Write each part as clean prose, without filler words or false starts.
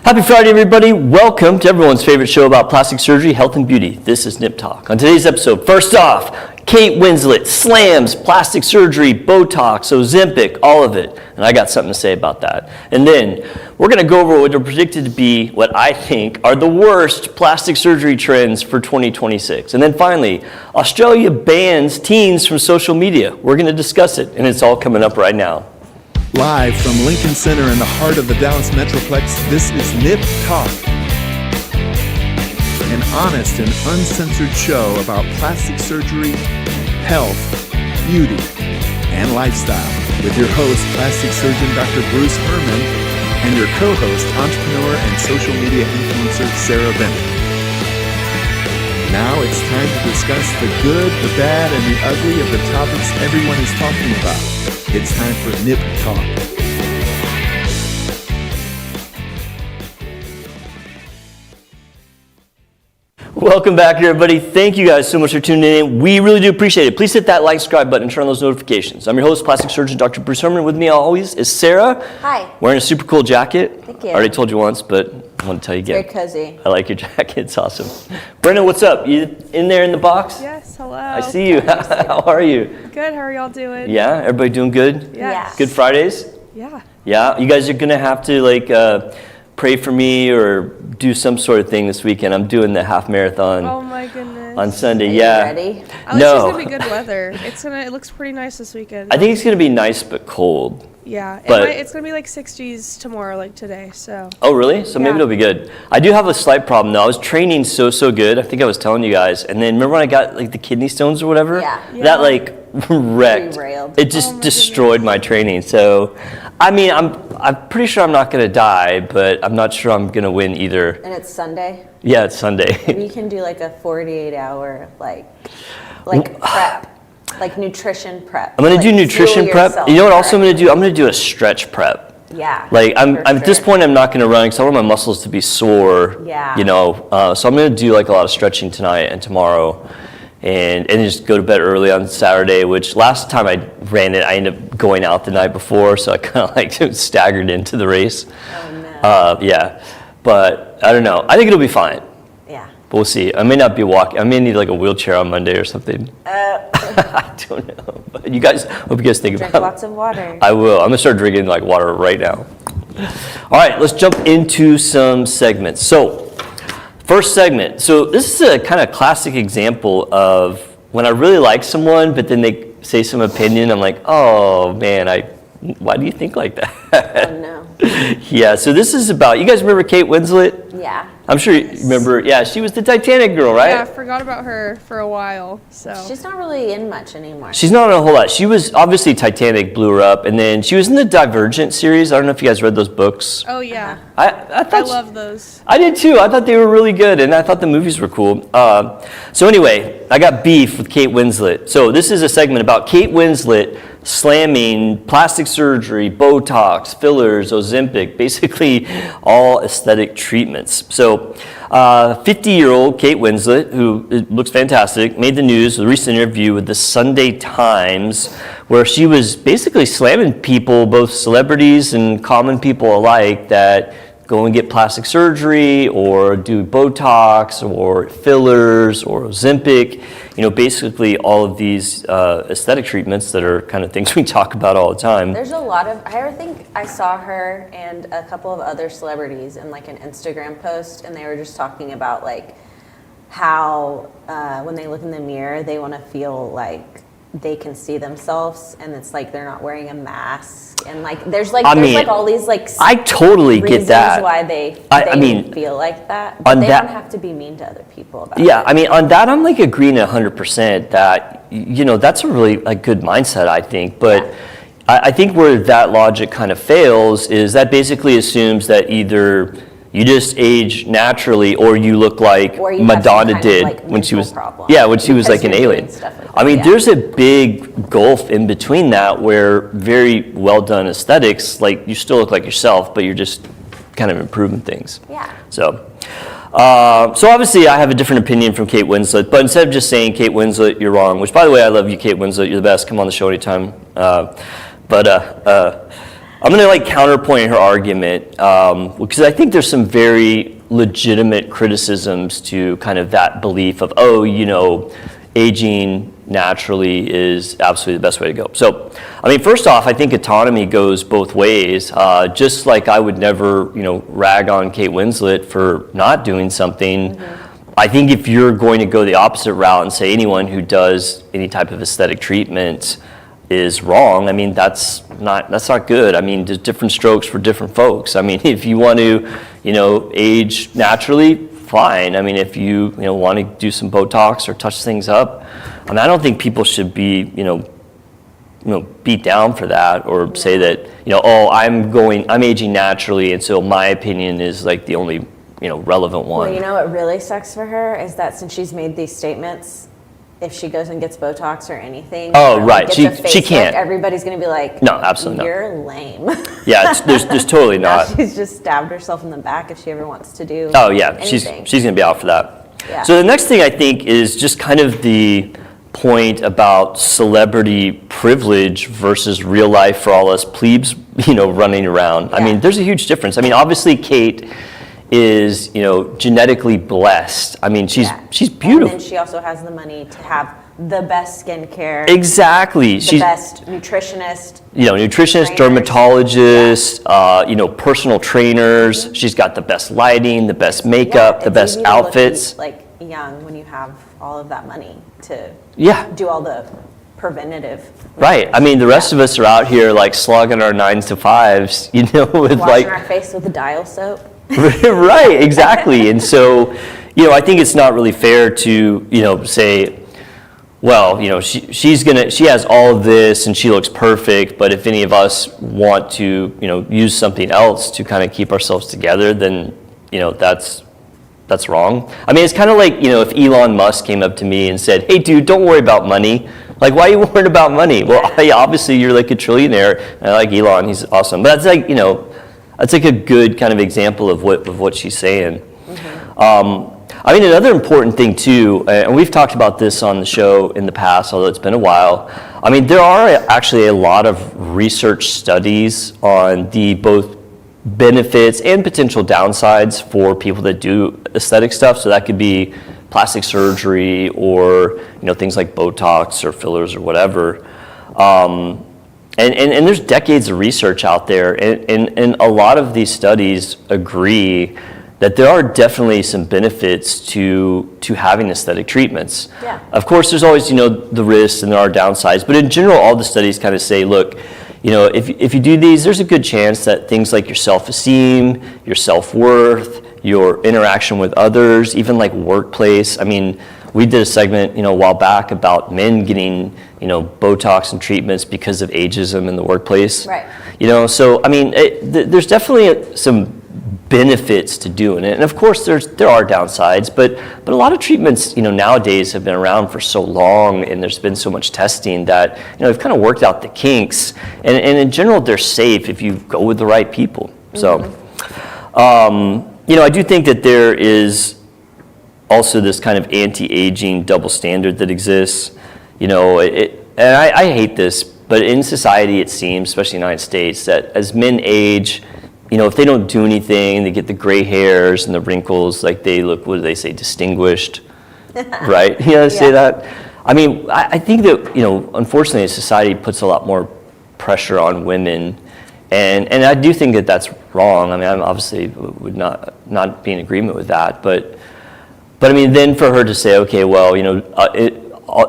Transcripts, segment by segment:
Happy Friday, everybody. Welcome to everyone's favorite show about plastic surgery, health, and beauty. This is Nip Talk. On today's episode, first off, Kate Winslet slams plastic surgery, Botox, Ozempic, all of it. And I got something to say about that. And then we're going to go over what are predicted to be what I think are the worst plastic surgery trends for 2026. And then finally, Australia bans teens from social media. We're going to discuss it, and it's all coming up right now. Live from Lincoln Center in the heart of the Dallas Metroplex, this is Nip Talk, an honest and uncensored show about plastic surgery, health, beauty, and lifestyle, with your host, plastic surgeon Dr. Bruce Hermann, and your co-host, entrepreneur and social media influencer Sarah Bennett. Now it's time to discuss the good, the bad, and the ugly of the topics everyone is talking about. It's time for Nip Talk. Welcome back, everybody. Thank you guys so much for tuning in. We really do appreciate it. Please hit that like, subscribe button, and turn on those notifications. I'm your host, plastic surgeon Dr. Bruce Hermann. With me always is Sarah. Hi. Wearing a super cool jacket. Thank you. I already told you once, but I want to tell you again. Very cozy. I like your jacket. It's awesome. Brenna, what's up? You in there in the box? Yes, hello. I see you. How are you? Good, how are y'all doing? Yeah, everybody doing good? Yes. Good Fridays? Yeah. Yeah, you guys are going to have to pray for me or do some sort of thing this weekend. I'm doing the half marathon. Oh my goodness. On Sunday. Are you ready? At least No. it's gonna be good weather. It looks pretty nice this weekend. I think it's going to be nice but cold. Yeah, but- it's gonna be like 60s tomorrow, like today. So. Oh, really? So maybe Yeah. it'll be good. I do have a slight problem, though. I was training so good. I think I was telling you guys. And then remember when I got like the kidney stones or whatever? Yeah. That like wrecked. Derailed. It just Oh my destroyed my training. So, I mean, I'm pretty sure I'm not going to die, but I'm not sure I'm going to win either. And it's Sunday. Yeah, it's Sunday. Maybe you can do like a 48-hour prep, like nutrition prep. I'm going to do Like, nutrition fuel prep. yourself You know what else I'm going to correctly. do? I'm going to do a stretch prep. Yeah. Like I'm for at this sure. point I'm not going to run because I want my muscles to be sore. Yeah. You know, so I'm going to do like a lot of stretching tonight and tomorrow, and just go to bed early on Saturday. Which last time I ran it, I ended up going out the night before, so I kind of like staggered into the race. Oh no. Yeah, but I don't know. I think it'll be fine. Yeah. But we'll see. I may not be walking. I may need like a wheelchair on Monday or something. I don't know. But you guys, hope you guys think Drink about it. lots of water. I will. I'm gonna start drinking like water right now. All right, let's jump into some segments. So, first segment. So this is a kind of classic example of when I really like someone, but then they say some opinion. I'm like, oh man, why do you think like that? Oh no. Yeah. So this is about. You guys remember Kate Winslet? Yeah. I'm sure you remember. Yeah, she was the Titanic girl, right? Yeah, I forgot about her for a while. So. She's not really in much anymore. She's not on a whole lot. She was obviously Titanic blew her up, and then she was in the Divergent series. I don't know if you guys read those books. Oh yeah. I I thought love those. I did too. I thought they were really good, and I thought the movies were cool. So anyway, I got beef with Kate Winslet. So this is a segment about Kate Winslet slamming plastic surgery, Botox, fillers, Ozempic, basically all aesthetic treatments. So 50-year-old Kate Winslet, who looks fantastic, made the news with a recent interview with the Sunday Times, where she was basically slamming people, both celebrities and common people alike, that go and get plastic surgery or do Botox or fillers or Ozempic, you know, basically all of these aesthetic treatments that are kind of things we talk about all the time. There's a lot of, I think I saw her and a couple of other celebrities in like an Instagram post, and they were just talking about like how when they look in the mirror, they want to feel like they can see themselves, and it's like they're not wearing a mask, and like there's like all these like I totally get that. why they I mean, feel like that, but they don't have to be mean to other people about it. Yeah, I mean, on that I'm like agreeing 100% that, you know, that's a really good mindset, I think, but Yeah. I think where that logic kind of fails is that basically assumes that either you just age naturally, or you look like Or you have some Madonna kind of, did like, when she was, mental problem yeah, when she was because like an you're doing alien. stuff like I mean, that, yeah. there's a big gulf in between that where very well done aesthetics, like you still look like yourself, but you're just kind of improving things. Yeah. So obviously I have a different opinion from Kate Winslet, but instead of just saying Kate Winslet, you're wrong, which by the way, I love you, Kate Winslet, you're the best, come on the show anytime. I'm going to like counterpoint her argument because I think there's some very legitimate criticisms to kind of that belief of, oh, you know, aging naturally is absolutely the best way to go. So, I mean, first off, I think autonomy goes both ways. Just like I would never, you know, rag on Kate Winslet for not doing something. Mm-hmm. I think if you're going to go the opposite route and say anyone who does any type of aesthetic treatment is wrong, I mean, that's not good. I mean, there's different strokes for different folks. I mean, if you want to, you know, age naturally, fine. I mean, if you want to do some Botox or touch things up, I mean, I don't think people should be, you know, beat down for that or say that, you know, oh, I'm aging naturally, and so my opinion is like the only, you know, relevant one. Well, you know what really sucks for her is that since she's made these statements, if she goes and gets Botox or anything, oh, or right, gets she can't. Everybody's going to be like, no, absolutely you're not. lame. Yeah, there's totally not. Now she's just stabbed herself in the back if she ever wants to do. Oh yeah, anything. she's going to be out for that. Yeah. So the next thing I think is just kind of the point about celebrity privilege versus real life for all us plebes, you know, running around. Yeah. I mean, there's a huge difference. I mean, obviously Kate is, you know, genetically blessed. I mean, she's beautiful. And then she also has the money to have the best skincare. Exactly. She's best nutritionist. You know, nutritionist, dermatologist, you know, personal trainers. Mm-hmm. She's got the best lighting, the best makeup, the best outfits. Like young when you have all of that money to do all the preventative. Right. I mean, the rest of us are out here like slogging our 9s to 5s, you know, with washing our face with a dial soap. Right, exactly. And so, you know, I think it's not really fair to, you know, say, well, you know, she has all of this and she looks perfect, but if any of us want to, you know, use something else to kind of keep ourselves together, then, you know, that's wrong. I mean, it's kind of like, you know, if Elon Musk came up to me and said, hey, dude, don't worry about money. Like, why are you worried about money? Well, yeah, obviously you're like a trillionaire. And I like Elon, he's awesome. But that's like, you know, that's like a good kind of example of what she's saying. Mm-hmm. I mean, another important thing too, and we've talked about this on the show in the past, although it's been a while. I mean, there are actually a lot of research studies on the both benefits and potential downsides for people that do aesthetic stuff. So that could be plastic surgery or, you know, things like Botox or fillers or whatever. And there's decades of research out there, and a lot of these studies agree that there are definitely some benefits to having aesthetic treatments. Yeah. Of course, there's always, you know, the risks and there are downsides, but in general, all the studies kind of say, look, you know, if you do these, there's a good chance that things like your self-esteem, your self-worth, your interaction with others, even like workplace. I mean, we did a segment, you know, a while back about men getting, you know, Botox and treatments because of ageism in the workplace. Right. You know, so I mean, there's definitely some benefits to doing it, and of course there are downsides, but a lot of treatments, you know, nowadays have been around for so long, and there's been so much testing that, you know, they've kind of worked out the kinks, and in general they're safe if you go with the right people. So, you know, I do think that there is also this kind of anti-aging double standard that exists. You know, and I hate this, but in society it seems, especially in the United States, that as men age, you know, if they don't do anything, they get the gray hairs and the wrinkles, like they look, what do they say, distinguished, right? You know, say that. I mean, I think that, you know, unfortunately, society puts a lot more pressure on women, and I do think that that's wrong. I mean, I obviously would not be in agreement with that, but I mean, then for her to say, okay, well, you know,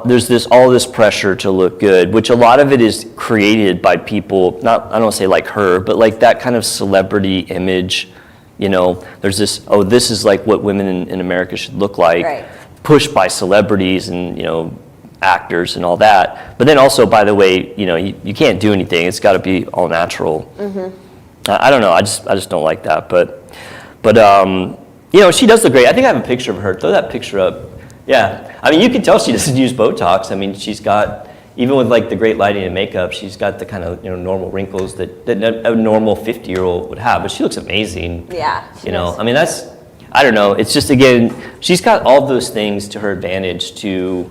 there's all this pressure to look good, which a lot of it is created by people, I don't want to say like her, but like that kind of celebrity image, you know, there's this, oh, this is like what women in America should look like, right, pushed by celebrities and, you know, actors and all that. But then also, by the way, you know, you can't do anything. It's got to be all natural. Mm-hmm. I don't know. I just don't like that. But you know, she does look great. I think I have a picture of her. Throw that picture up. Yeah. I mean, you can tell she doesn't use Botox. I mean, she's got, even with like the great lighting and makeup, she's got the kind of, you know, normal wrinkles that a normal 50-year-old would have. But she looks amazing. Yeah. You know, I mean, I don't know. It's just, again, she's got all those things to her advantage to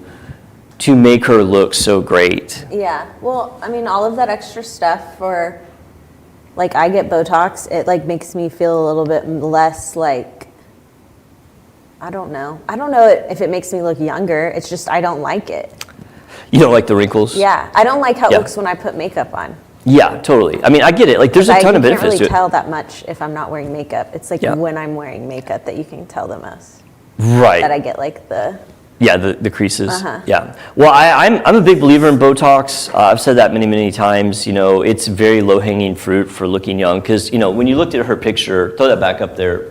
make her look so great. Yeah. Well, I mean, all of that extra stuff for like I get Botox, it like makes me feel a little bit less like, I don't know if it makes me look younger. It's just I don't like it. You don't like the wrinkles? Yeah, I don't like how it Yeah. looks when I put makeup on. Yeah, totally. I mean, I get it. Like, there's a ton of You benefits can't to really it. tell that much if I'm not wearing makeup. It's like Yeah. when I'm wearing makeup that you can tell the most. Right. That I get like the. Yeah, the creases. Uh-huh. Yeah. Well, I'm a big believer in Botox. I've said that many times. You know, it's very low-hanging fruit for looking young. Because, you know, when you looked at her picture, throw that back up there,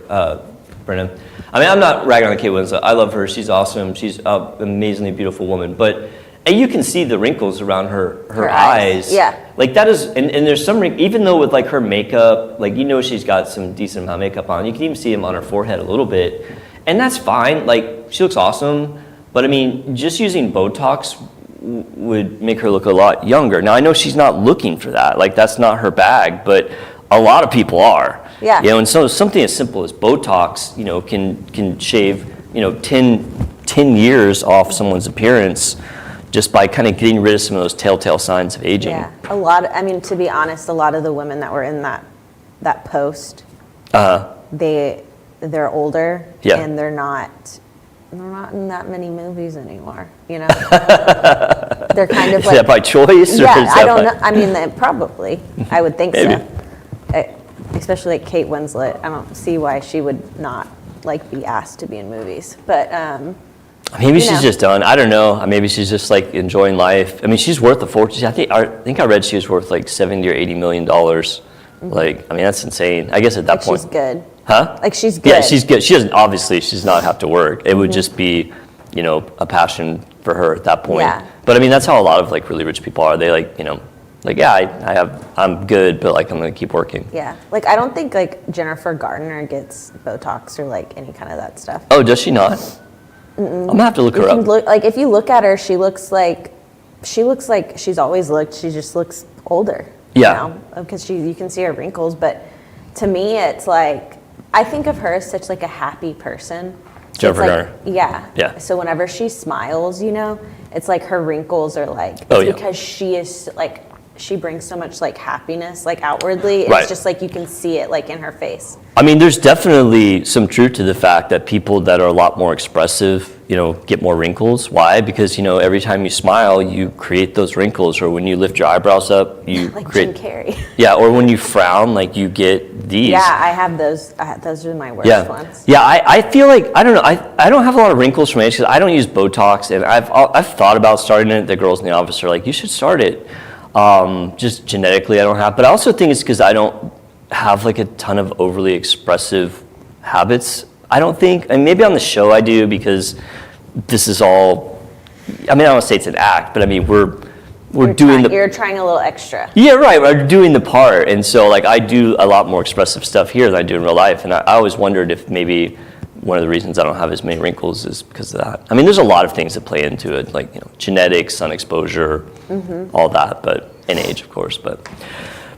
Brennan. I mean, I'm not ragging on Kate Winslet. I love her. She's awesome. She's an amazingly beautiful woman. But and you can see the wrinkles around her eyes. Yeah. Like that is, and there's some even though with like her makeup, like you know she's got some decent amount of makeup on. You can even see them on her forehead a little bit, and that's fine. Like she looks awesome. But I mean, just using Botox would make her look a lot younger. Now I know she's not looking for that. Like that's not her bag, but a lot of people are. Yeah. You know, and so something as simple as Botox, you know, can shave, you know, 10 years off someone's appearance just by kind of getting rid of some of those telltale signs of aging. Yeah, I mean, to be honest, a lot of the women that were in that post, they're older, Yeah. and they're not in that many movies anymore. You know, they're kind of Is like, that by choice? Or yeah, is I that don't by- know. I mean, probably, I would think Maybe. so. Especially like Kate Winslet, I don't see why she would not like be asked to be in movies, but. Maybe You she's know. just done. I don't know. Maybe she's just like enjoying life. I mean, she's worth a fortune. I think I read she was worth like $70 or $80 million. Like, I mean, that's insane. I guess at that Like point. she's good. Huh? Like she's good. Yeah, she's good. She doesn't, obviously, she does not have to work. It would just be, you know, a passion for her at that point. Yeah. But I mean, that's how a lot of like really rich people are. They like, you know, like, yeah, I'm good, but like I'm going to keep working. Yeah, like I don't think like Jennifer Garner gets Botox or like any kind of that stuff. Oh, does she not? I'm gonna have to look You her can up. look, like if you look at her, she looks like she's always looked. She just looks older. Yeah. Because you can see her wrinkles, but to me, it's like I think of her as such like a happy person. So Jennifer it's Garner. like, yeah. Yeah. So whenever she smiles, you know, it's like her wrinkles are like Oh, it's yeah. because she is like she brings so much like happiness like outwardly. It's Right. just like you can see it like in her face. I mean, there's definitely some truth to the fact that people that are a lot more expressive, you know, get more wrinkles. Why? Because, you know, every time you smile, you create those wrinkles, or when you lift your eyebrows up, you Like create. Jim Carrey. Yeah, or when you frown, like you get these. Yeah, I have those. Those are my worst Yeah, ones. yeah. I feel like I don't know. I don't have a lot of wrinkles from age because I don't use Botox, and I've thought about starting it. The girls in the office are like, you should start it. Just genetically, I don't have, but I also think it's because I don't have like a ton of overly expressive habits. I don't think, and maybe on the show I do because this is all. I mean, I don't want to say it's an act, but I mean we're doing the. You're trying a little extra. Yeah, right. We're doing the part, and so like I do a lot more expressive stuff here than I do in real life, and I always wondered if maybe one of the reasons I don't have as many wrinkles is because of that. I mean, there's a lot of things that play into it, like, you know, genetics, sun exposure, all that, but and age, of course. But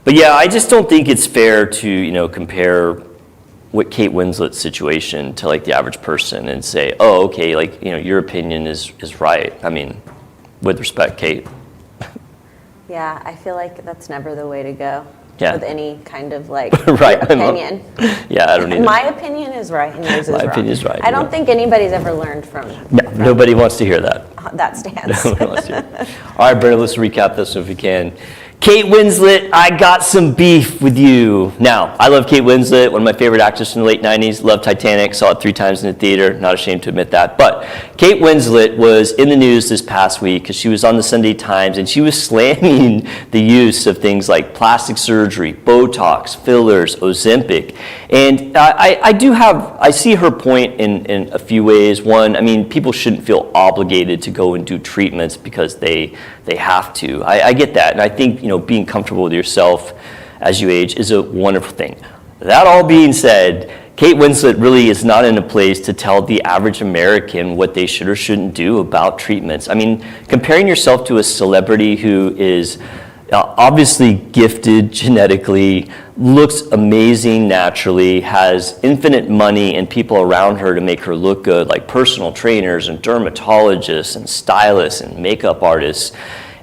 yeah, I just don't think it's fair to, you know, compare what Kate Winslet's situation to like the average person and say, oh, okay, like, you know, your opinion is right. I mean, with respect, Kate. Yeah, I feel like that's never the way to go. Yeah. With any kind of like Right. opinion. Yeah, I don't either. My opinion is right and yours is My wrong. opinion is right, I don't yeah. think anybody's ever learned from No, nobody wants to hear that. that stance. All right, Brendan, let's recap this if we can. Kate Winslet, I got some beef with you. Now, I love Kate Winslet, one of my favorite actresses from the late 90s. Loved Titanic, saw it 3 times in the theater. Not ashamed to admit that. But Kate Winslet was in the news this past week because she was on the Sunday Times and she was slamming the use of things like plastic surgery, Botox, fillers, Ozempic. And I see her point in a few ways. One, I mean, people shouldn't feel obligated to go and do treatments because they have to. I get that, and I think, you know, being comfortable with yourself as you age is a wonderful thing. That all being said, Kate Winslet really is not in a place to tell the average American what they should or shouldn't do about treatments. I mean, comparing yourself to a celebrity who is obviously gifted genetically, looks amazing naturally, has infinite money and people around her to make her look good, like personal trainers and dermatologists and stylists and makeup artists.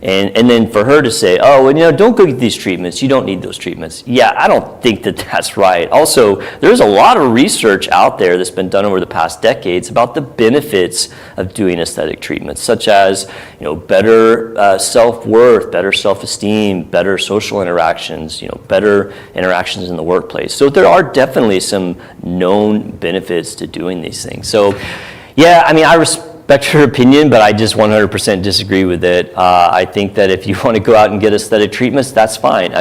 And then for her to say, oh, well, don't go get these treatments. You don't need those treatments. Yeah, I don't think that that's right. Also, there's a lot of research out there that's been done over the past decades about the benefits of doing aesthetic treatments, such as, better self-worth, better self-esteem, better social interactions, better interactions in the workplace. So there are definitely some known benefits to doing these things. So, yeah, I respect your opinion, but I just 100% disagree with it. I think that if you want to go out and get aesthetic treatments, that's fine.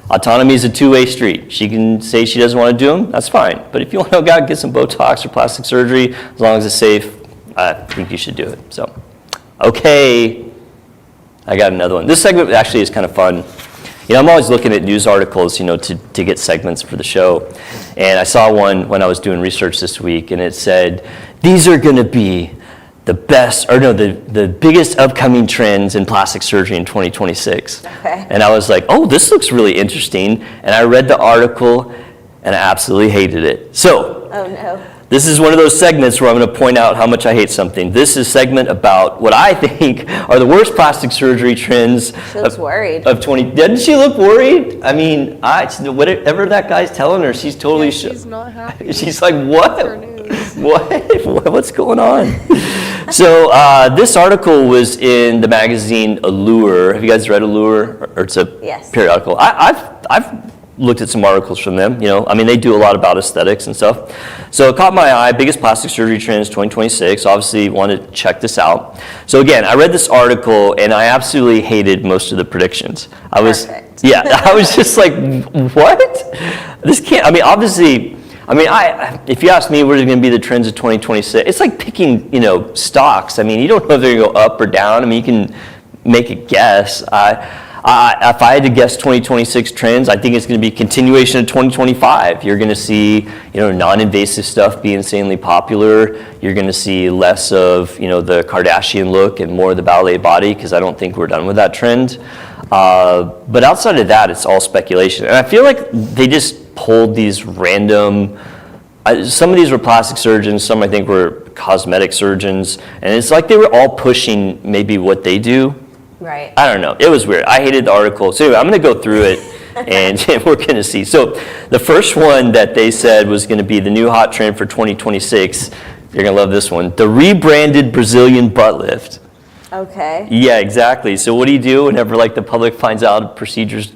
Autonomy is a two-way street. She can say she doesn't want to do them, that's fine. But if you want to go out and get some Botox or plastic surgery, as long as it's safe, I think you should do it. So, okay, I got another one. This segment actually is kind of fun. I'm always looking at news articles, to get segments for the show. And I saw one when I was doing research this week, and it said, these are going to be the biggest upcoming trends in plastic surgery in 2026. Okay. And I was like, oh, this looks really interesting. And I read the article, and I absolutely hated it. So, oh no. This is one of those segments where I'm going to point out how much I hate something. This is a segment about what I think are the worst plastic surgery trends. She looks worried. Doesn't she look worried? Whatever that guy's telling her, she's totally she's not happy. She's like, what? Her news. What? What's going on? So this article was in the magazine Allure. Have you guys read Allure? Or it's a Yes. periodical. I've looked at some articles from them, they do a lot about aesthetics and stuff. So it caught my eye, biggest plastic surgery trends 2026, obviously wanted to check this out. So again, I read this article and I absolutely hated most of the predictions. I was just like, what? This can't, obviously, if you ask me what are going to be the trends of 2026, it's like picking, stocks. You don't know if they're going to go up or down. You can make a guess. If I had to guess 2026 trends, I think it's going to be continuation of 2025. You're going to see, non-invasive stuff be insanely popular. You're going to see less of, the Kardashian look and more of the ballet body, because I don't think we're done with that trend. But outside of that, it's all speculation. And I feel like they just pulled these random, some of these were plastic surgeons, some I think were cosmetic surgeons, and it's like they were all pushing maybe what they do. Right. I don't know. It was weird. I hated the article. So anyway, I'm going to go through it and we're going to see. So the first one that they said was going to be the new hot trend for 2026. You're going to love this one. The rebranded Brazilian butt lift. Okay. Yeah, exactly. So what do you do whenever the public finds out a procedure's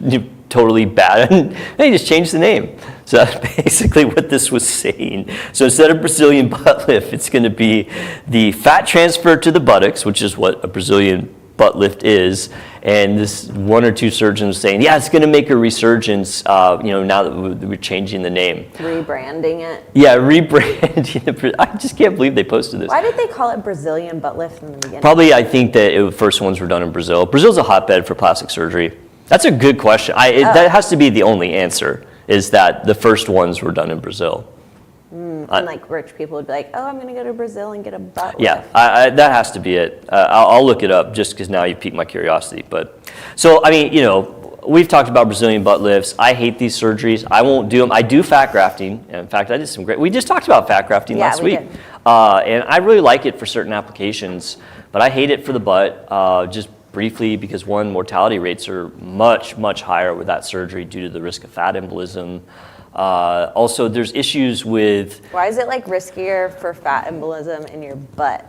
totally bad? They just change the name. So that's basically what this was saying. So instead of Brazilian butt lift, it's going to be the fat transfer to the buttocks, which is what a Brazilian butt lift is, and this one or two surgeons saying, yeah, it's going to make a resurgence, now that we're changing the name. Rebranding it? Yeah, rebranding. I just can't believe they posted this. Why did they call it Brazilian butt lift in the beginning? Probably, I think that the first ones were done in Brazil. Brazil's a hotbed for plastic surgery. That's a good question. That has to be the only answer, is that the first ones were done in Brazil. And rich people would be like, oh, I'm going to go to Brazil and get a butt lift. Yeah, that has to be it. I'll look it up just because now you piqued my curiosity. But so, we've talked about Brazilian butt lifts. I hate these surgeries. I won't do them. I do fat grafting. And in fact, I did some we just talked about fat grafting last week. Did. And I really like it for certain applications, but I hate it for the butt, just briefly, because one, mortality rates are much, much higher with that surgery due to the risk of fat embolism. Also, there's issues with... Why is it riskier for fat embolism in your butt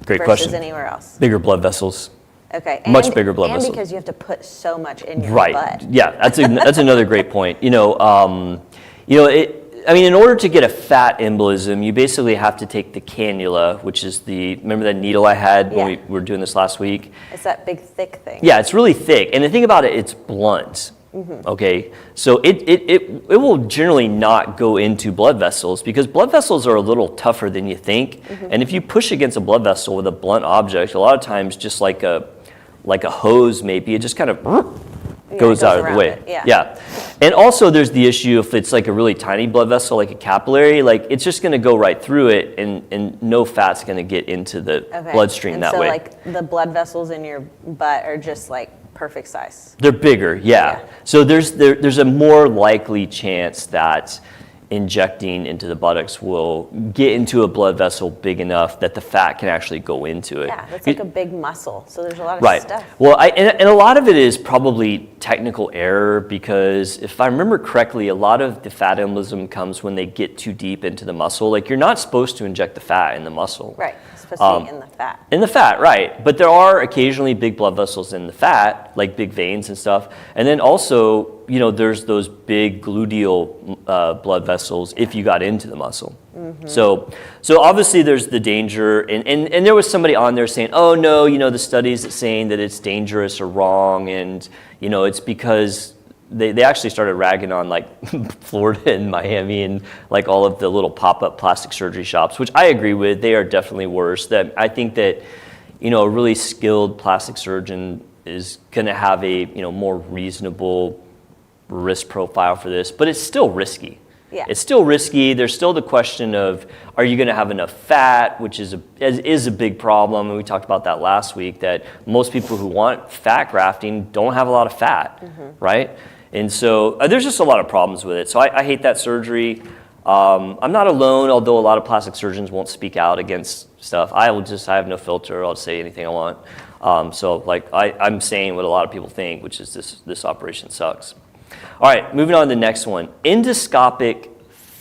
Great versus question. anywhere else? Bigger blood vessels. Okay. Much bigger blood vessels. And because you have to put so much in your right. butt. Yeah, that's another great point. In order to get a fat embolism, you basically have to take the cannula, which is remember that needle I had when we were doing this last week? It's that big thick thing. Yeah, it's really thick. And the thing about it, it's blunt. Mm-hmm. Okay, so it will generally not go into blood vessels, because blood vessels are a little tougher than you think. Mm-hmm. And if you push against a blood vessel with a blunt object, a lot of times just like a hose maybe, it just kind of goes out of the way. Yeah. And also there's the issue if it's a really tiny blood vessel, like a capillary, it's just going to go right through it, and no fat's going to get into the bloodstream that way. So the blood vessels in your butt are just perfect size. They're bigger, yeah. So there's a more likely chance that injecting into the buttocks will get into a blood vessel big enough that the fat can actually go into it. Yeah, that's like a big muscle, so there's a lot of Right. stuff. Well, and a lot of it is probably technical error, because if I remember correctly, a lot of the fat embolism comes when they get too deep into the muscle. Like, you're not supposed to inject the fat in the muscle. Right, it's supposed to be in the fat. In the fat, right. But there are occasionally big blood vessels in the fat, like big veins and stuff. And then also, there's those big gluteal blood vessels if you got into the muscle. So obviously there's the danger. And there was somebody on there saying, oh, no, the studies that's saying that it's dangerous are wrong. And, it's because they actually started ragging on like Florida and Miami and like all of the little pop-up plastic surgery shops, which I agree with. They are definitely worse. That I think that, a really skilled plastic surgeon is going to have a, more reasonable risk profile for this, but it's still risky. Yeah. It's still risky. There's still the question of, are you going to have enough fat, which is a big problem. And we talked about that last week, that most people who want fat grafting don't have a lot of fat, right? And so there's just a lot of problems with it. So I hate that surgery. I'm not alone, although a lot of plastic surgeons won't speak out against stuff. I have no filter. I'll say anything I want. So like I'm saying what a lot of people think, which is this operation sucks. All right, moving on to the next one, endoscopic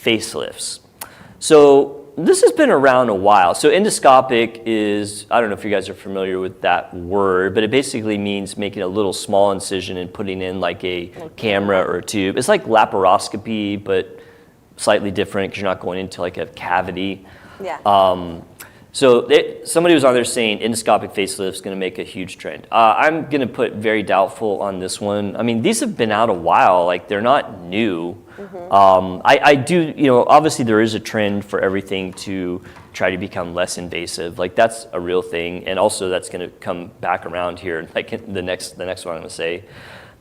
facelifts. So this has been around a while. So endoscopic is, I don't know if you guys are familiar with that word, but it basically means making a little small incision and putting in like a camera or a tube. It's like laparoscopy, but slightly different because you're not going into like a cavity. Yeah. So somebody was on there saying endoscopic facelift is going to make a huge trend. I'm going to put very doubtful on this one. I mean, these have been out a while. Like, they're not new. I do, obviously there is a trend for everything to try to become less invasive. Like, that's a real thing. And also that's going to come back around here, like the next one I'm going to say.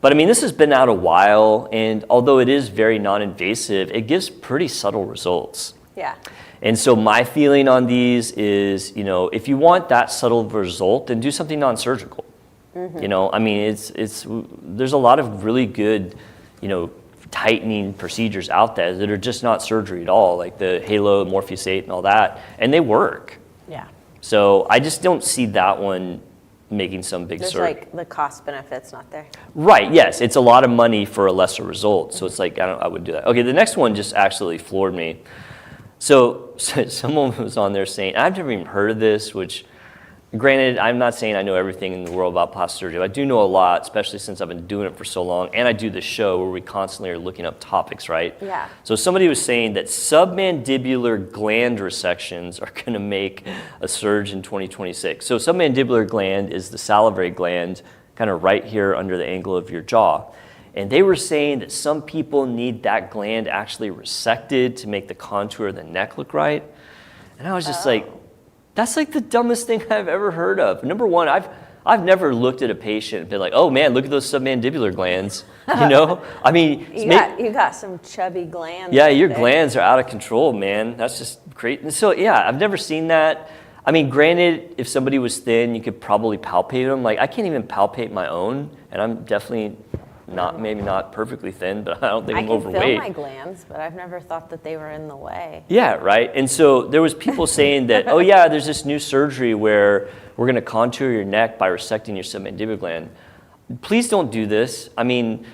But I mean, this has been out a while. And although it is very non-invasive, it gives pretty subtle results. Yeah. And so my feeling on these is, if you want that subtle result, then do something non-surgical. I mean, there's a lot of really good, tightening procedures out there that are just not surgery at all, like the Halo, Morpheus8 and all that, and they work. Yeah. So I just don't see that one making some big There's surgery. like the cost benefits not there. Right, yes, it's a lot of money for a lesser result. So it's like, I wouldn't do that. Okay, the next one just absolutely floored me. So someone was on there saying, I've never even heard of this, which granted, I'm not saying I know everything in the world about plastic surgery. I do know a lot, especially since I've been doing it for so long. And I do this show where we constantly are looking up topics, right? Yeah. So somebody was saying that submandibular gland resections are going to make a surge in 2026. So submandibular gland is the salivary gland kind of right here under the angle of your jaw. And they were saying that some people need that gland actually resected to make the contour of the neck look right. And I was just like, that's like the dumbest thing I've ever heard of. Number one, I've never looked at a patient and been like, oh man, look at those submandibular glands. I mean, You got some chubby glands. yeah, your there. glands are out of control, man. That's just great. And so yeah, I've never seen that. I mean, granted, if somebody was thin, you could probably palpate them. Like, I can't even palpate my own, and I'm definitely maybe not perfectly thin, but I don't think I'm overweight. I can feel my glands, but I've never thought that they were in the way. Yeah, right. And so there was people saying that, oh yeah, there's this new surgery where we're going to contour your neck by resecting your submandibular gland. Please don't do this. I mean,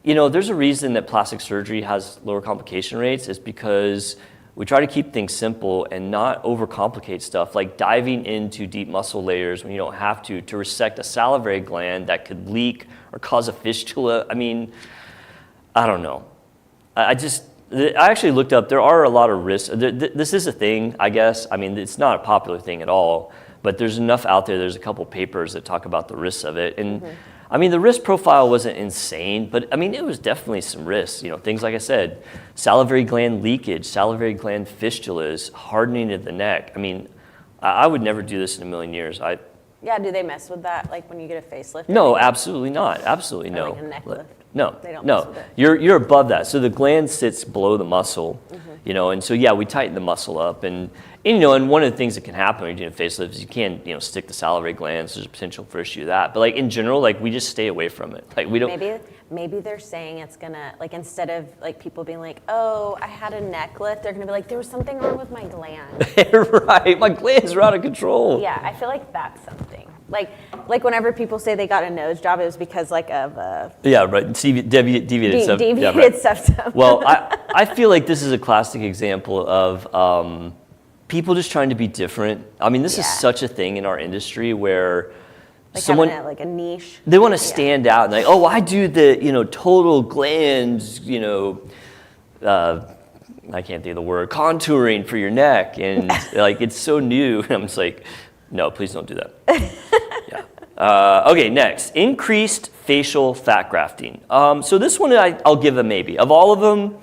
there's a reason that plastic surgery has lower complication rates. Is because we try to keep things simple and not overcomplicate stuff, like diving into deep muscle layers when you don't have to resect a salivary gland that could leak or cause a fistula. I mean, I don't know. I actually looked up, there are a lot of risks. This is a thing, I guess. I mean, it's not a popular thing at all, but there's enough out there. There's a couple papers that talk about the risks of it. And I mean, the risk profile wasn't insane, but I mean, it was definitely some risks. Things like I said, salivary gland leakage, salivary gland fistulas, hardening of the neck. I mean, I would never do this in a million years. Yeah, do they mess with that, like when you get a facelift? No, absolutely not. Absolutely Or no. like a neck lift? No, They don't no. mess with it. You're above that. So the gland sits below the muscle, and so yeah, we tighten the muscle up, and one of the things that can happen when you're doing a facelift is you can, stick the salivary glands. There's a potential for issue with that, but like in general, like we just stay away from it. Like we don't. Maybe they're saying it's gonna, like, instead of like people being like, oh, I had a neck lift, they're gonna be like, there was something wrong with my gland. Right, my glands are out of control. Yeah, I feel like that's something. Like whenever people say they got a nose job, it was because like of yeah, right. Deviated septum. deviated Yeah, right. septum. Well, I feel like this is a classic example of people just trying to be different. I mean, this is such a thing in our industry where like someone having like a niche. they want to stand out and like, oh, I do the total glands, I can't think of the word, contouring for your neck, and like it's so new. I'm just like, no, please don't do that. Okay, next, increased facial fat grafting. So this one I'll give a maybe. Of all of them,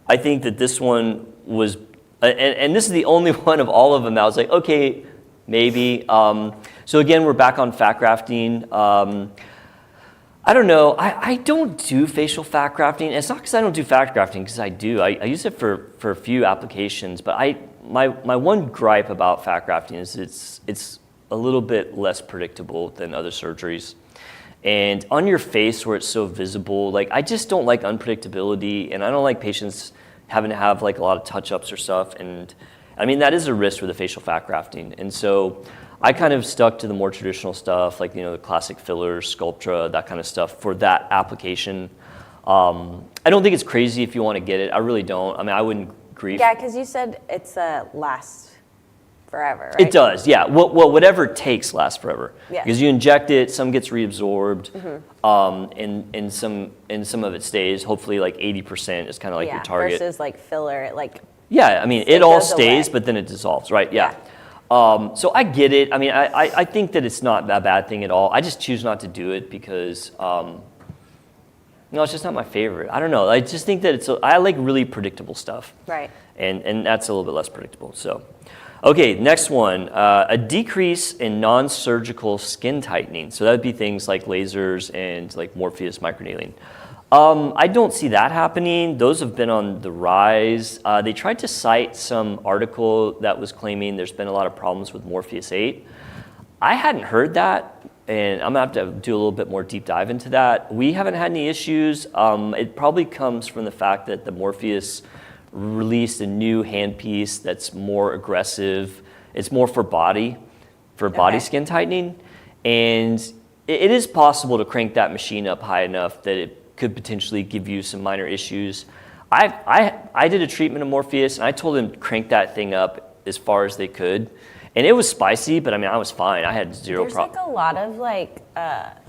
I think that this one was, and this is the only one of all of them that I was like, okay, maybe. So again, we're back on fat grafting. I don't know. I don't do facial fat grafting. It's not because I don't do fat grafting, because I do. I use it for a few applications. But my one gripe about fat grafting is it's a little bit less predictable than other surgeries. And on your face where it's so visible, like I just don't like unpredictability, and I don't like patients having to have like a lot of touch-ups or stuff. And I mean, that is a risk with the facial fat grafting. And so I kind of stuck to the more traditional stuff, like, the classic fillers, Sculptra, that kind of stuff for that application. I don't think it's crazy if you want to get it. I really don't. I mean, I wouldn't grief. Yeah, because you said it's lasts forever, right? It does, yeah. Well, whatever it takes lasts forever. Yeah. Because you inject it, some gets reabsorbed, and some of it stays. Hopefully, like 80% is kind of like your target. Versus like filler, Yeah, I mean, it all goes stays, away. but then it dissolves, right? Yeah. So I get it. I mean, I think that it's not a bad thing at all. I just choose not to do it because, it's just not my favorite. I don't know. I just think that I like really predictable stuff. Right. And that's a little bit less predictable. So, okay, next one, a decrease in non-surgical skin tightening. So that would be things like lasers and like Morpheus microneedling. I don't see that happening. Those have been on the rise. They tried to cite some article that was claiming there's been a lot of problems with Morpheus 8. I hadn't heard that, and I'm going to have to do a little bit more deep dive into that. We haven't had any issues. It probably comes from the fact that the Morpheus released a new handpiece that's more aggressive. It's more for body skin tightening. And it is possible to crank that machine up high enough that it could potentially give you some minor issues. I did a treatment of Morpheus, and I told them to crank that thing up as far as they could. And it was spicy, but I mean, I was fine. I had zero problem. There's like a lot of like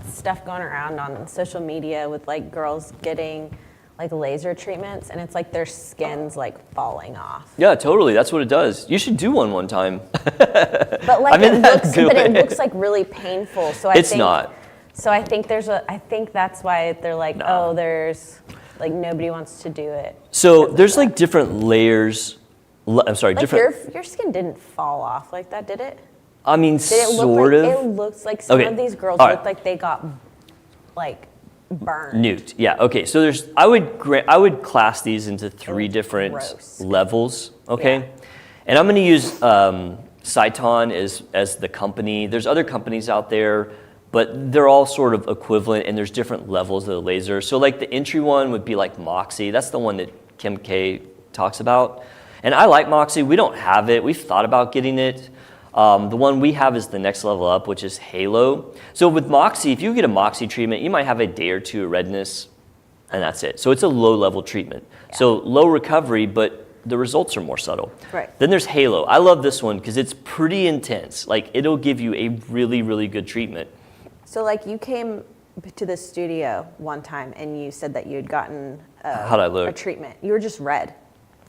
stuff going around on social media with like girls getting like laser treatments, and it's like their skin's like falling off. Yeah, totally. That's what it does. You should do one time. But like it looks like really painful. So It's not. So I think I think that's why they're like, oh, there's like nobody wants to do it. So there's like different layers. I'm sorry, Like different. your skin didn't fall off like that, did it? I mean, Did it sort of. It looks like some Okay. of these girls All right. look like they got like burned. Nuked. Yeah. Okay. So I would class these into three different gross. levels. Okay. Yeah. And I'm going to use Cyton as the company. There's other companies out there, but they're all sort of equivalent, and there's different levels of the laser. So like the entry one would be like Moxie. That's the one that Kim K talks about. And I like Moxie. We don't have it. We've thought about getting it. The one we have is the next level up, which is Halo. So with Moxie, if you get a Moxie treatment, you might have a day or two of redness, and that's it. So it's a low-level treatment. Yeah. So low recovery, but the results are more subtle. Right. Then there's Halo. I love this one because it's pretty intense. Like, it'll give you a really, really good treatment. So like you came to the studio one time and you said that you had gotten How'd I look? a treatment. You were just red.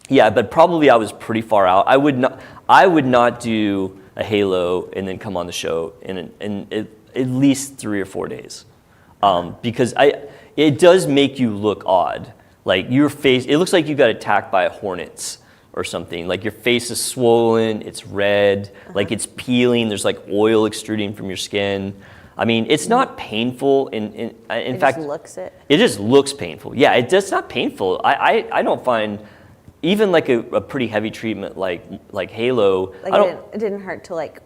Yeah, but probably I was pretty far out. I would not do a Halo and then come on the show in at least 3 or 4 days, because it does make you look odd. Like your face, it looks like you got attacked by hornets or something. Like your face is swollen, it's red, like it's peeling. There's like oil extruding from your skin. I mean, it's not painful. In fact, It just looks painful. Yeah, it's not painful. I don't find even like a pretty heavy treatment like Halo. Like it didn't hurt to like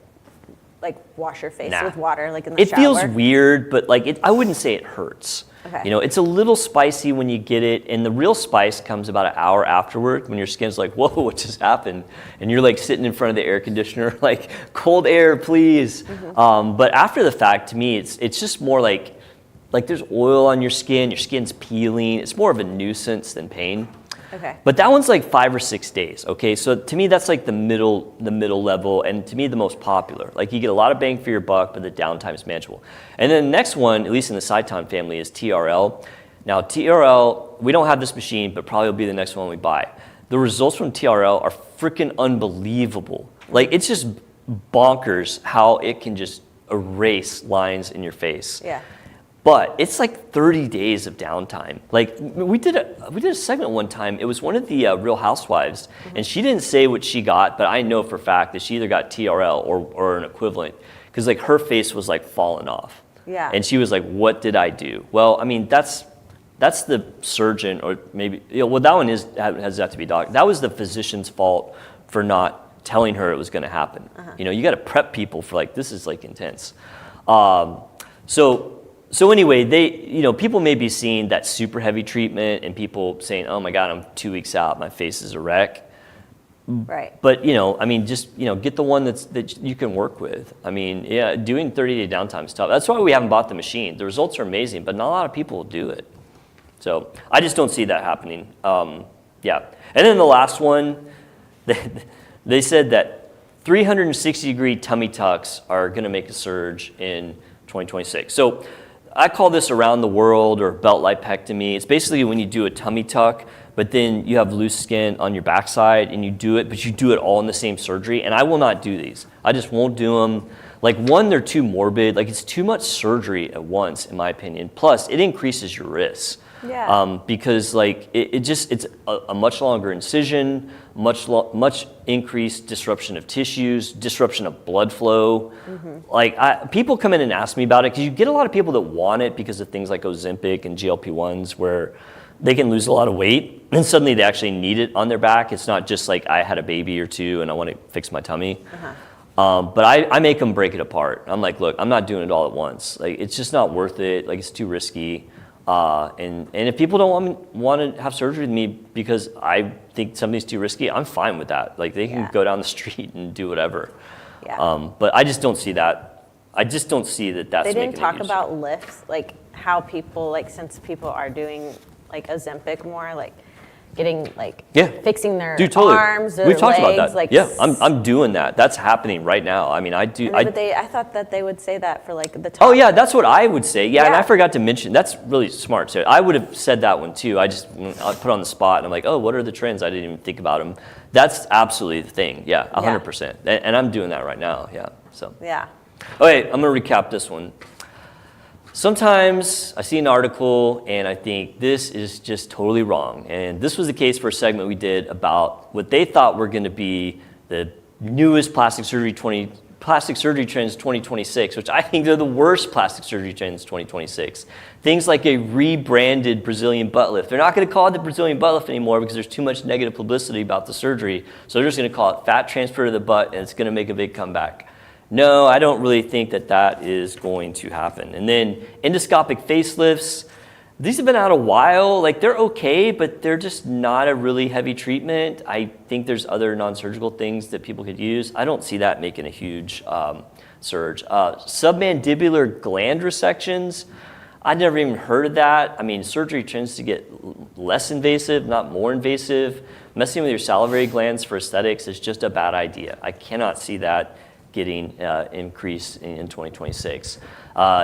wash your face with water like in the It shower. feels weird, but like I wouldn't say it hurts. Okay. You know, it's a little spicy when you get it, and the real spice comes about an hour afterward when your skin's like, whoa, what just happened? And you're like sitting in front of the air conditioner, like, cold air, please. But after the fact, to me, it's just more like there's oil on your skin's peeling. It's more of a nuisance than pain. Okay. But that one's like 5 or 6 days, okay? So to me, that's like the middle level, and to me, the most popular. Like you get a lot of bang for your buck, but the downtime is manageable. And then the next one, at least in the Cyton family, is TRL. Now TRL, we don't have this machine, but probably will be the next one we buy. The results from TRL are freaking unbelievable. Like it's just bonkers how it can just erase lines in your face. Yeah. But it's like 30 days of downtime. Like we did a segment one time. It was one of the Real Housewives, and she didn't say what she got, but I know for a fact that she either got TRL or an equivalent, because like her face was like falling off. Yeah. And she was like, "What did I do?" Well, I mean that's the surgeon, or maybe well that one has to be doc. That was the physician's fault for not telling her it was going to happen. You know, you got to prep people for like this is like intense. So anyway, people may be seeing that super heavy treatment and people saying, "Oh my God, I'm 2 weeks out, my face is a wreck." Right. But I mean, just get the one that you can work with. I mean, yeah, doing 30-day downtime is tough. That's why we haven't bought the machine. The results are amazing, but not a lot of people will do it. So I just don't see that happening. Yeah, and then the last one, they said that 360-degree tummy tucks are going to make a surge in 2026. So I call this around the world or belt lipectomy. It's basically when you do a tummy tuck, but then you have loose skin on your backside and you do it, but you do it all in the same surgery. And I will not do these. I just won't do them. Like one, they're too morbid. Like it's too much surgery at once, in my opinion. Plus, it increases your risks. Yeah. Because like it's a much longer incision, much increased disruption of tissues, disruption of blood flow. Like people come in and ask me about it because you get a lot of people that want it because of things like Ozempic and GLP-1s where they can lose a lot of weight and suddenly they actually need it on their back. It's not just like I had a baby or two and I want to fix my tummy. But I make them break it apart. I'm like, look, I'm not doing it all at once. Like it's just not worth it. Like it's too risky. And if people don't want to have surgery with me because I think something's too risky, I'm fine with that. Like they can go down the street and do whatever. Yeah. But I just don't see that. I just don't see that that's They making didn't talk a huge about lifts, like how people, like since people are doing like Ozempic more, like getting like fixing their arms, their We've talked legs, about that. like I'm doing that. That's happening right now. I mean, I do. But I thought that they would say that for like the top. Oh yeah, that's what I would say. Yeah, and I forgot to mention. That's really smart. So I would have said that one too. I put on the spot and I'm like, oh, what are the trends? I didn't even think about them. That's absolutely the thing. Yeah, 100%. And I'm doing that right now. Yeah. So. Yeah. Okay, I'm gonna recap this one. Sometimes I see an article and I think this is just totally wrong. And this was the case for a segment we did about what they thought were going to be the newest plastic surgery trends 2026, which I think they're the worst plastic surgery trends 2026. Things like a rebranded Brazilian butt lift. They're not going to call it the Brazilian butt lift anymore because there's too much negative publicity about the surgery. So they're just going to call it fat transfer to the butt and it's going to make a big comeback. No, I don't really think that is going to happen. And then endoscopic facelifts, these have been out a while. Like they're okay, but they're just not a really heavy treatment. I think there's other non-surgical things that people could use. I don't see that making a huge surge. Submandibular gland resections, I'd never even heard of that. I mean, surgery tends to get less invasive, not more invasive. Messing with your salivary glands for aesthetics is just a bad idea. I cannot see that getting increase in 2026.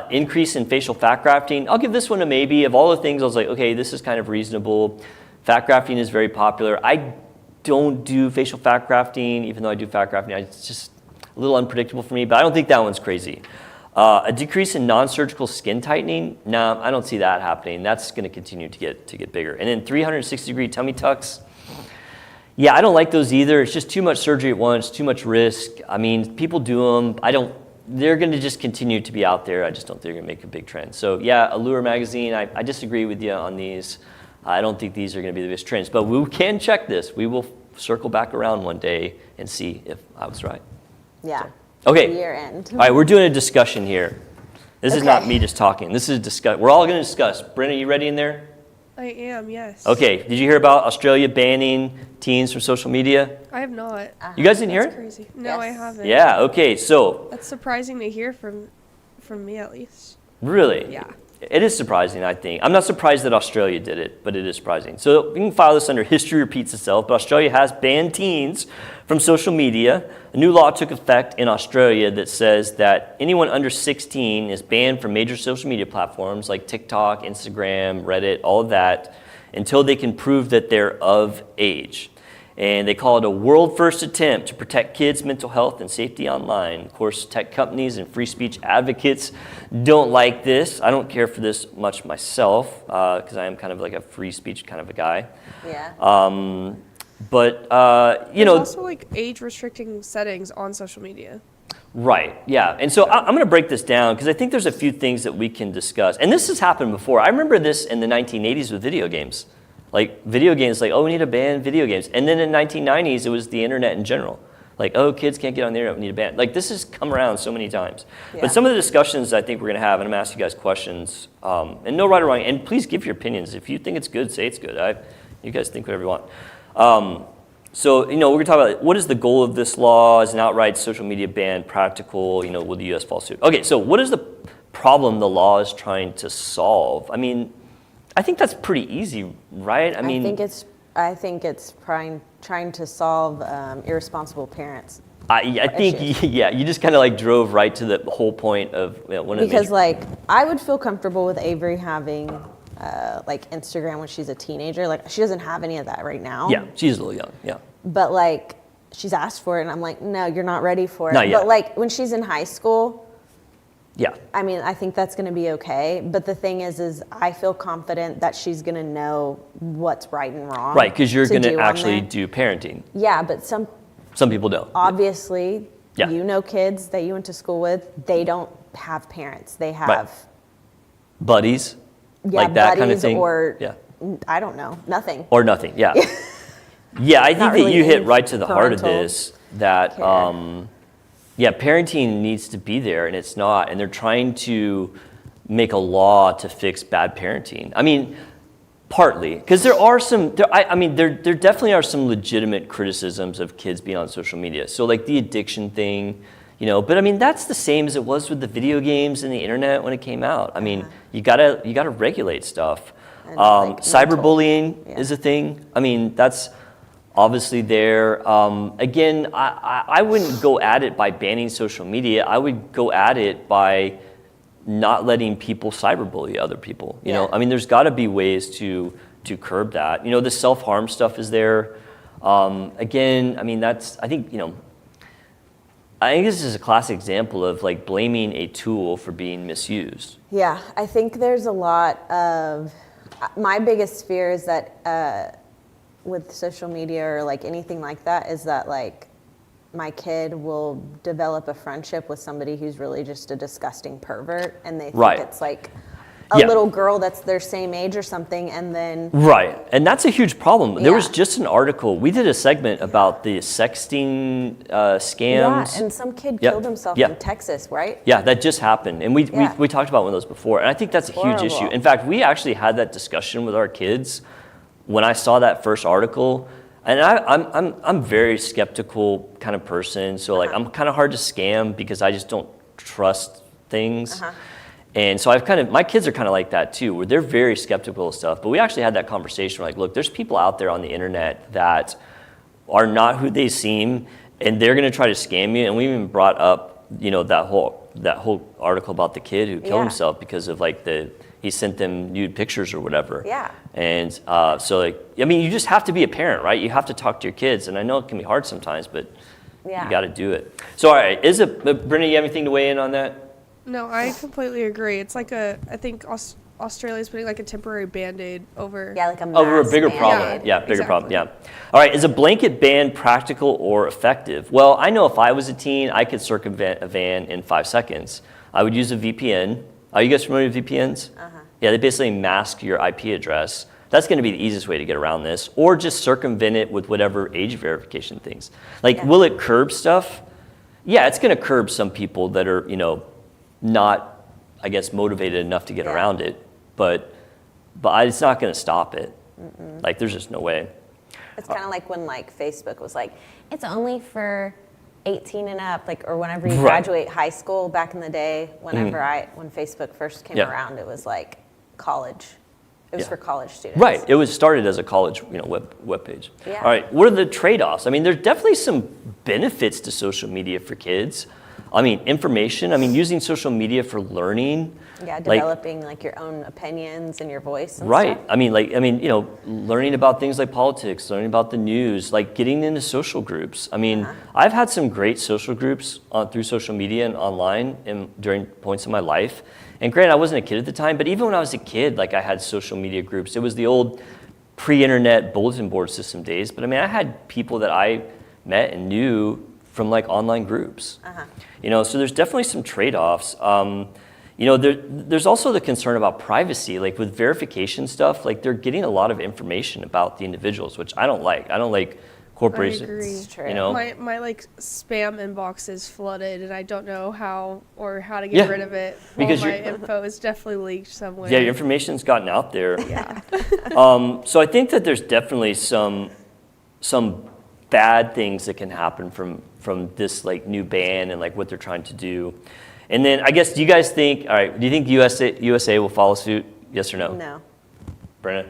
Increase in facial fat grafting, I'll give this one a maybe. Of all the things, I was like, okay, this is kind of reasonable. Fat grafting is very popular. I don't do facial fat grafting, even though I do fat grafting. It's just a little unpredictable for me, but I don't think that one's crazy. A decrease in non-surgical skin tightening, no, I don't see that happening. That's going to continue to get bigger. And then 360-degree tummy tucks, yeah, I don't like those either. It's just too much surgery at once, too much risk. I mean, people do them. I don't they're going to just continue to be out there. I just don't think they're going to make a big trend. So yeah, Allure magazine, I disagree with you on these. I don't think these are going to be the biggest trends, but we can check this. We will circle back around one day and see if I was right. Yeah. Okay. Year end. All right, we're doing a discussion here. This is Okay. not me just talking. This is discuss. We're all going to discuss. Brenna, you ready in there? I am, yes. Okay. Did you hear about Australia banning teens from social media? I have not. You guys didn't hear That's it? crazy. No, I Yes. haven't. Yeah. Okay. So That's surprising to hear from me at least. really, Yeah. it is surprising. I think I'm not surprised that Australia did it, but it is surprising. So we can file this under history repeats itself. But Australia has banned teens from social media. A new law took effect in Australia that says that anyone under 16 is banned from major social media platforms like TikTok, Instagram, Reddit, all of that, until they can prove that they're of age. And they call it a world-first attempt to protect kids' mental health and safety online. Of course, tech companies and free speech advocates don't like this. I don't care for this much myself, because I am kind of like a free speech kind of a guy. Yeah. But, There's also like age restricting settings on social media. right, yeah. And so I'm going to break this down because I think there's a few things that we can discuss. And this has happened before. I remember this in the 1980s with video games. Like video games, like, oh, we need to ban video games. And then in the 1990s, it was the internet in general. Like, oh, kids can't get on the internet, we need to ban. Like, this has come around so many times. Yeah. But some of the discussions I think we're going to have, and I'm going to ask you guys questions, and no right or wrong, and please give your opinions. If you think it's good, say it's good. You guys think whatever you want. So, we're going to talk about what is the goal of this law? Is an outright social media ban practical? Will the U.S. fall suit? Okay, so what is the problem the law is trying to solve? I mean, I think that's pretty easy, right? I think it's trying to solve irresponsible parents. I think, issues. yeah, you just kind of like drove right to the whole point of one of the Because major- I would feel comfortable with Avery having like Instagram when she's a teenager. Like she doesn't have any of that right now. Yeah, she's a little young, yeah. But like she's asked for it, and I'm like, no, you're not ready for it. Not yet. But like when she's in high school, Yeah, I mean, I think that's going to be okay. But the thing is I feel confident that she's going to know what's right and wrong. right, because you're to going do to on actually there. do parenting. Yeah, but some Some people don't. obviously, Yeah. kids that you went to school with, they don't have parents. They have Right. Buddies, yeah, like that buddies kind of thing. or Yeah. I don't know, nothing. Or nothing, yeah. Yeah, I think Not that really you hit any right to the heart of parental this, that, care. yeah, parenting needs to be there, and it's not, and they're trying to make a law to fix bad parenting. I mean, partly, because there are some, there definitely are some legitimate criticisms of kids being on social media. So like the addiction thing, but I mean, that's the same as it was with the video games and the internet when it came out. I mean, you gotta regulate stuff. And, like, Cyberbullying yeah. is a thing. I mean, that's obviously there. Again, I wouldn't go at it by banning social media. I would go at it by not letting people cyberbully other people. You know, Yeah. I mean, there's got to be ways to curb that. The self-harm stuff is there. Again, I mean, I think this is a classic example of like blaming a tool for being misused. Yeah, I think there's a lot of, my biggest fear is that with social media or like anything like that is that like my kid will develop a friendship with somebody who's really just a disgusting pervert, and they think Right. it's like a Yeah. little girl that's their same age or something, and then Right, and that's a huge problem. There was Yeah. just an article, we did a segment about the sexting scams. and some kid Yeah, killed himself yeah. in Texas, right? Yeah, that just happened, and we Yeah. talked about one of those before, and I think that's a huge issue. Horrible. In fact, we actually had that discussion with our kids when I saw that first article, and I'm very skeptical kind of person, so like I'm kind of hard to scam because I just don't trust things. And so my kids are kind of like that too, where they're very skeptical of stuff. But we actually had that conversation, like, look, there's people out there on the internet that are not who they seem, and they're going to try to scam you. And we even brought up, that whole article about the kid who killed Yeah. himself because of like he sent them nude pictures or whatever. Yeah. And so like, I mean, you just have to be a parent, right? You have to talk to your kids, and I know it can be hard sometimes, but Yeah. you got to do it. So all right, Brenna, you have anything to weigh in on that? No, I completely agree. It's like I think Australia's putting like a temporary Band-Aid over. Yeah, like a Over a mass bigger Band-Aid. problem. Yeah, bigger problem. exactly. Yeah. All right. Is a blanket ban practical or effective? Well, I know if I was a teen, I could circumvent a ban in 5 seconds. I would use a VPN. Are you guys familiar with VPNs? Yeah, they basically mask your IP address. That's going to be the easiest way to get around this, or just circumvent it with whatever age verification things. Like, will it curb stuff? Yeah, it's going to curb some people that are, not, I guess, motivated enough to get around it, but it's not going to stop it. Like, there's just no way. It's kind of like when like Facebook was like, it's only for 18 and up, like, or whenever you graduate high school back in the day, when Facebook first came around, it was like college. It was for college students. Right. It was started as a college, web page. Yeah. All right. What are the trade-offs? I mean, there's definitely some benefits to social media for kids. I mean, information. I mean, using social media for learning. Yeah, developing like your own opinions and your voice and Right. stuff. I mean, learning about things like politics, learning about the news, like getting into social groups. I mean, I've had some great social groups through social media and online during points in my life. And granted, I wasn't a kid at the time, but even when I was a kid, like I had social media groups. It was the old pre-internet bulletin board system days. But I mean, I had people that I met and knew from like online groups. So there's definitely some trade-offs. There's also the concern about privacy, like with verification stuff, like they're getting a lot of information about the individuals, which I don't like. I don't like corporations. I agree. It's true. My like spam inbox is flooded, and I don't know how to get rid of it. Because my info is definitely leaked somewhere. Yeah, your information's gotten out there. Yeah. So I think that there's definitely some bad things that can happen from this like new ban and like what they're trying to do. And then I guess, do you guys think, all right, do you think USA will follow suit? Yes or no? No. Brenna?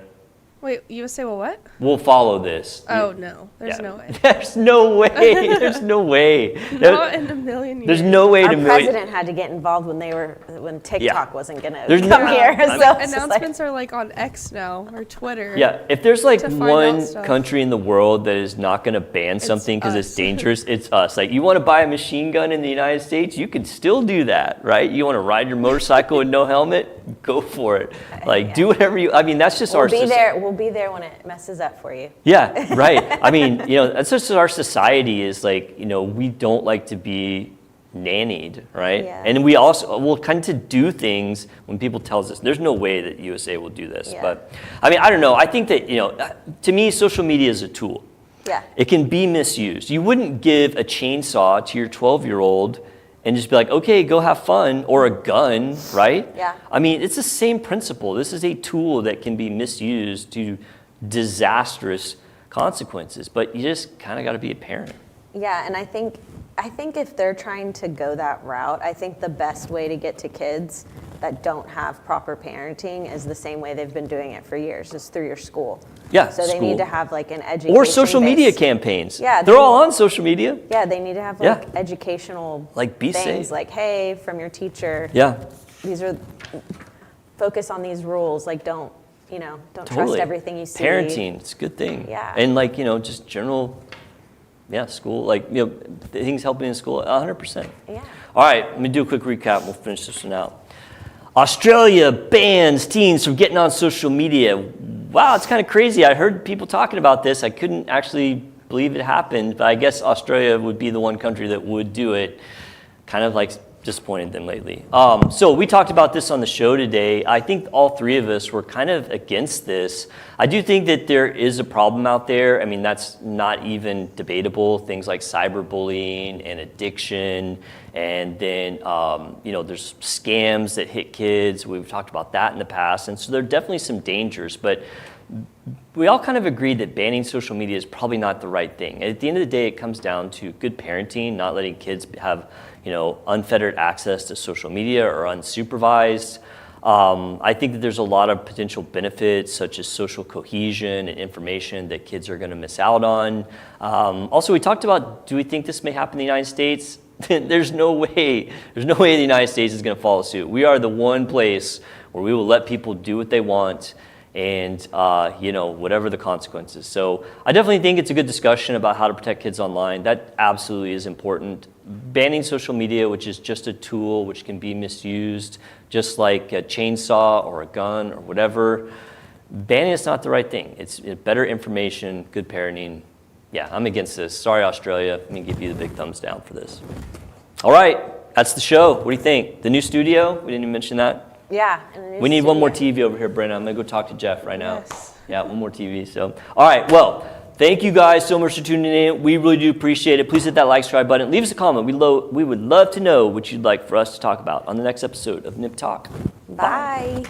Wait, USA will what? We'll follow this. Oh, no. There's Yeah. no way. There's no way. There's no way. Not in a million years. There's no way Our to president had to get involved when TikTok wasn't gonna There's come no- here. I mean, So it's just like, Announcements are like on X now, or Twitter. Yeah, if there's like to find one out stuff. country in the world that is not going to ban something because it's us. dangerous, it's us. Like, you want to buy a machine gun in the United States, you can still do that, right? You want to ride your motorcycle with no helmet, go for it. Like, do whatever you. I mean, that's just our. we'll be there when it messes up for you. Yeah, right. I mean, that's just our society is like, we don't like to be nannied, right? Yeah. And we also will kind of do things when people tells us there's no way that USA will do this. Yeah. But I mean, I don't know. I think that, to me, social media is a tool. Yeah. It can be misused. You wouldn't give a chainsaw to your 12-year-old and just be like, okay, go have fun, or a gun, right? Yeah. I mean, it's the same principle. This is a tool that can be misused to disastrous consequences, but you just kind of got to be a parent. Yeah, and I think if they're trying to go that route, I think the best way to get to kids that don't have proper parenting is the same way they've been doing it for years, is through your school. Yeah, So they school. need to have like an education. Or social media based- campaigns. Yeah, They're they- all on social media. Yeah, they need to have like educational Like, be things safe. like, hey, from your teacher, Yeah. focus on these rules. Like, don't trust Totally. everything you see. Parenting, it's a good thing. Yeah. And like, just general, school, like, things helping in school, 100%. Yeah. All right, let me do a quick recap and we'll finish this one out. Australia bans teens from getting on social media. Wow, it's kind of crazy. I heard people talking about this. I couldn't actually believe it happened, but I guess Australia would be the one country that would do it. Kind of like disappointed them lately. So we talked about this on the show today. I think all three of us were kind of against this. I do think that there is a problem out there. I mean, that's not even debatable. Things like cyberbullying and addiction, and then there's scams that hit kids. We've talked about that in the past, and so there are definitely some dangers. But we all kind of agree that banning social media is probably not the right thing. At the end of the day, it comes down to good parenting, not letting kids have unfettered access to social media or unsupervised. I think that there's a lot of potential benefits such as social cohesion and information that kids are going to miss out on. Also, we talked about, do we think this may happen in the United States? There's no way the United States is going to follow suit. We are the one place where we will let people do what they want and whatever the consequences. So I definitely think it's a good discussion about how to protect kids online. That absolutely is important. Banning social media, which is just a tool which can be misused, just like a chainsaw or a gun or whatever, banning is not the right thing. It's better information, good parenting. Yeah, I'm against this. Sorry, Australia. Let me give you the big thumbs down for this. All right, that's the show. What do you think? The new studio? We didn't even mention that. Yeah. We need one more TV over here, Brenna. I'm going to go talk to Jeff right now. Yes. Yeah, one more TV. So, all right, well, thank you guys so much for tuning in. We really do appreciate it. Please hit that like, subscribe button. Leave us a comment. We would love to know what you'd like for us to talk about on the next episode of Nip Talk. Bye.